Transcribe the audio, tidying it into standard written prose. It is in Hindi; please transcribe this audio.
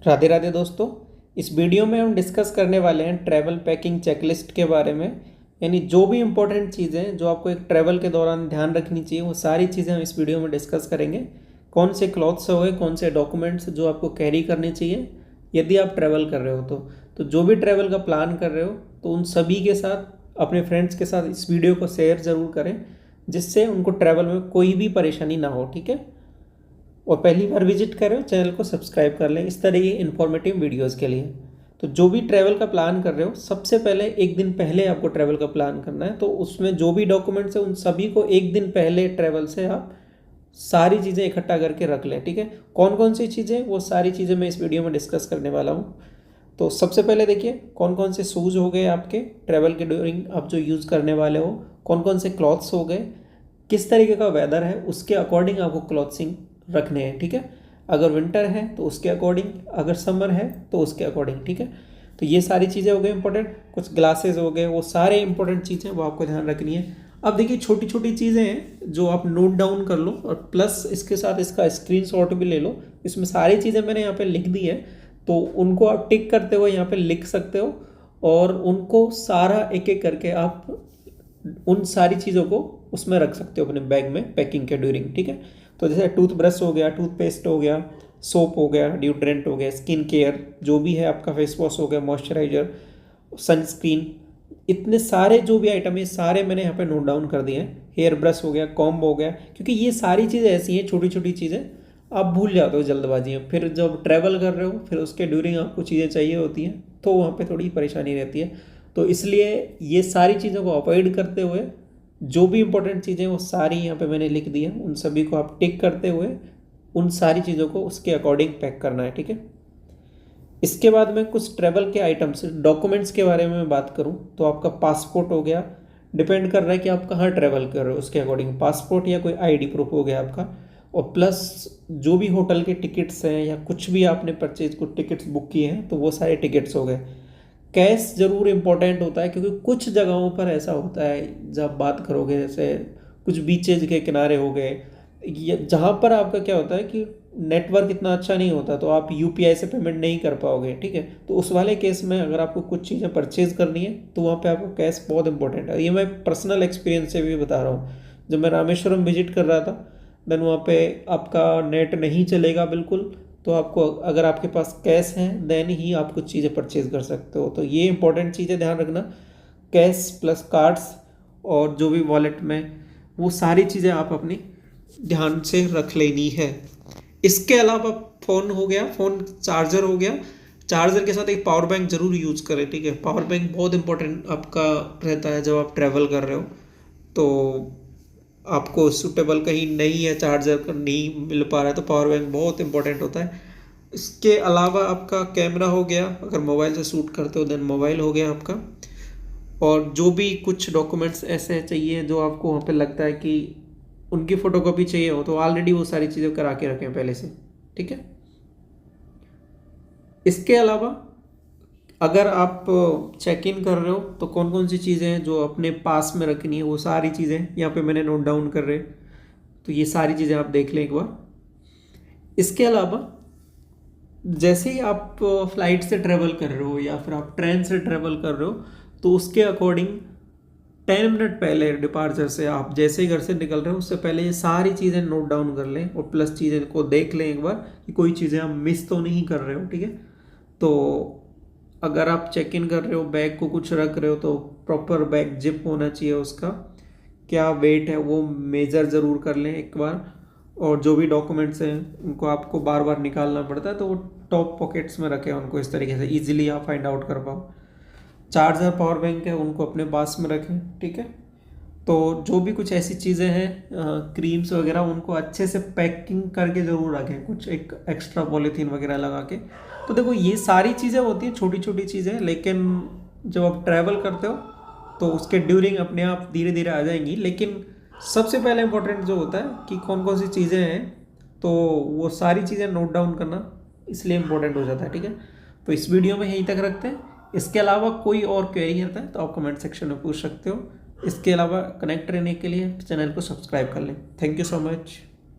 राधे राधे दोस्तों। इस वीडियो में हम डिस्कस करने वाले हैं ट्रैवल पैकिंग चेकलिस्ट के बारे में। यानी जो भी इम्पोर्टेंट चीज़ें जो आपको एक ट्रैवल के दौरान ध्यान रखनी चाहिए वो सारी चीज़ें हम इस वीडियो में डिस्कस करेंगे। कौन से क्लॉथ्स हो गए, कौन से डॉक्यूमेंट्स जो आपको कैरी करने चाहिए यदि आप ट्रैवल कर रहे हो तो जो भी ट्रैवल का प्लान कर रहे हो तो उन सभी के साथ अपने फ्रेंड्स के साथ इस वीडियो को शेयर ज़रूर करें, जिससे उनको ट्रैवल में कोई भी परेशानी ना हो। ठीक है, और पहली बार विजिट कर रहे हो चैनल को सब्सक्राइब कर लें इस तरह की इन्फॉर्मेटिव वीडियोस के लिए। तो जो भी ट्रैवल का प्लान कर रहे हो सबसे पहले एक दिन पहले आपको ट्रैवल का प्लान करना है, तो उसमें जो भी डॉक्यूमेंट्स है उन सभी को एक दिन पहले ट्रैवल से आप सारी चीज़ें इकट्ठा करके रख लें। ठीक है, कौन कौन सी चीज़ें, वो सारी चीज़ें मैं इस वीडियो में डिस्कस करने वाला हूँ। तो सबसे पहले देखिए कौन कौन से शूज़ हो गए आपके ट्रैवल के ड्यूरिंग आप जो यूज़ करने वाले हो, कौन कौन से क्लॉथ्स हो गए, किस तरीके का वेदर है उसके अकॉर्डिंग आपको क्लॉथिंग रखने हैं। ठीक है, अगर विंटर है तो उसके अकॉर्डिंग, अगर समर है तो उसके अकॉर्डिंग। ठीक है, तो ये सारी चीज़ें हो गई इंपॉर्टेंट। कुछ ग्लासेस हो गए, वो सारे इंपॉर्टेंट चीज़ें वो आपको ध्यान रखनी है। अब देखिए छोटी छोटी चीज़ें हैं जो आप नोट डाउन कर लो और प्लस इसके साथ इसका स्क्रीनशॉट भी ले लो। इसमें सारी चीज़ें मैंने यहाँ पे लिख दी है, तो उनको आप टिक करते हुए यहाँ पे लिख सकते हो और उनको सारा एक एक करके आप उन सारी चीज़ों को उसमें रख सकते हो अपने बैग में पैकिंग के ड्यूरिंग। ठीक है, तो जैसे टूथब्रश हो गया, टूथपेस्ट हो गया, सोप हो गया, डिओड्रेंट हो गया, स्किन केयर जो भी है आपका, फेस वॉश हो गया, मॉइस्चराइजर, सनस्क्रीन, इतने सारे जो भी आइटम है सारे मैंने यहाँ पे नोट डाउन कर दिए हैं। हेयर ब्रश हो गया, कॉम्ब हो गया, क्योंकि ये सारी चीज़ें ऐसी हैं छोटी छोटी चीज़ें आप भूल जाते हो जल्दबाजी में, फिर जब ट्रैवल कर रहे हो फिर उसके ड्यूरिंग आपको चीज़ें चाहिए होती हैं तो वहाँ पे थोड़ी परेशानी रहती है। तो इसलिए ये सारी चीज़ों को अवॉइड करते हुए जो भी इंपॉर्टेंट चीज़ें वो सारी यहाँ पे मैंने लिख दी है, उन सभी को आप टिक करते हुए उन सारी चीज़ों को उसके अकॉर्डिंग पैक करना है। ठीक है, इसके बाद में कुछ ट्रैवल के आइटम्स डॉक्यूमेंट्स के बारे में बात करूँ तो आपका पासपोर्ट हो गया, डिपेंड कर रहा है कि आप कहाँ ट्रैवल कर रहे हो उसके अकॉर्डिंग पासपोर्ट या कोई आईडी प्रूफ हो गया आपका, और प्लस जो भी होटल के टिकट्स हैं या कुछ भी आपने परचेज को टिकट्स बुक किए हैं तो वो सारे टिकट्स हो गए। कैश ज़रूर इम्पोर्टेंट होता है, क्योंकि कुछ जगहों पर ऐसा होता है जब बात करोगे, जैसे कुछ बीचेज के किनारे हो गए जहाँ पर आपका क्या होता है कि नेटवर्क इतना अच्छा नहीं होता तो आप यूपीआई से पेमेंट नहीं कर पाओगे। ठीक है, तो उस वाले केस में अगर आपको कुछ चीज़ें परचेज करनी है तो वहाँ पे आपको कैश बहुत इंपॉर्टेंट है। ये मैं पर्सनल एक्सपीरियंस से भी बता रहा हूँ। जब मैं रामेश्वरम विजिट कर रहा था देन वहाँ पे आपका नेट नहीं चलेगा बिल्कुल, तो आपको अगर आपके पास कैश है देन ही आप कुछ चीज़ें परचेज कर सकते हो। तो ये इंपॉर्टेंट चीज़ें ध्यान रखना, कैश प्लस कार्ड्स और जो भी वॉलेट में, वो सारी चीज़ें आप अपनी ध्यान से रख लेनी है। इसके अलावा फ़ोन हो गया, फ़ोन चार्जर हो गया, चार्जर के साथ एक पावर बैंक ज़रूर यूज़ करें। ठीक है, पावर बैंक बहुत इंपॉर्टेंट आपका रहता है जब आप ट्रैवल कर रहे हो, तो आपको सूटेबल कहीं नहीं है, चार्जर नहीं मिल पा रहा है तो पावर बैंक बहुत इंपॉर्टेंट होता है। इसके अलावा आपका कैमरा हो गया, अगर मोबाइल से शूट करते हो देन मोबाइल हो गया आपका, और जो भी कुछ डॉक्यूमेंट्स ऐसे चाहिए जो आपको वहाँ पे लगता है कि उनकी फ़ोटोकॉपी चाहिए हो तो ऑलरेडी वो सारी चीज़ें करा के रखें पहले से। ठीक है, इसके अलावा अगर आप चेक इन कर रहे हो तो कौन कौन सी चीज़ें हैं जो अपने पास में रखनी है वो सारी चीज़ें यहाँ पे मैंने नोट डाउन कर रहे, तो ये सारी चीज़ें आप देख लें एक बार। इसके अलावा जैसे ही आप फ्लाइट से ट्रैवल कर रहे हो या फिर आप ट्रेन से ट्रैवल कर रहे हो तो उसके अकॉर्डिंग 10 मिनट पहले डिपार्चर से आप जैसे ही घर से निकल रहे हो उससे पहले ये सारी चीज़ें नोट डाउन कर लें और प्लस चीज़ें को देख लें एक बार कि कोई चीज़ें आप मिस तो नहीं कर रहे हो। ठीक है, तो अगर आप चेक इन कर रहे हो बैग को कुछ रख रहे हो तो प्रॉपर बैग जिप होना चाहिए, उसका क्या वेट है वो मेज़र ज़रूर कर लें एक बार, और जो भी डॉक्यूमेंट्स हैं उनको आपको बार बार निकालना पड़ता है तो वो टॉप पॉकेट्स में रखें उनको इस तरीके से ईजिली आप फाइंड आउट कर पाओ। चार्जर पावर बैंक है उनको अपने पास में रखें। ठीक है, तो जो भी कुछ ऐसी चीज़ें हैं क्रीम्स वगैरह उनको अच्छे से पैकिंग करके ज़रूर रखें, कुछ एक एक्स्ट्रा पॉलीथीन वगैरह लगा के। तो देखो ये सारी चीज़ें होती हैं छोटी छोटी चीज़ें, लेकिन जब आप ट्रैवल करते हो तो उसके ड्यूरिंग अपने आप धीरे धीरे आ जाएंगी, लेकिन सबसे पहले इंपॉर्टेंट जो होता है कि कौन कौन सी चीज़ें हैं तो वो सारी चीज़ें नोट डाउन करना इसलिए इम्पोर्टेंट हो जाता है। ठीक है, तो इस वीडियो में यहीं तक रखते हैं। इसके अलावा कोई और क्वेरी रहता है तो आप कमेंट सेक्शन में पूछ सकते हो। इसके अलावा कनेक्ट रहने के लिए चैनल को सब्सक्राइब कर लें। Thank you so much.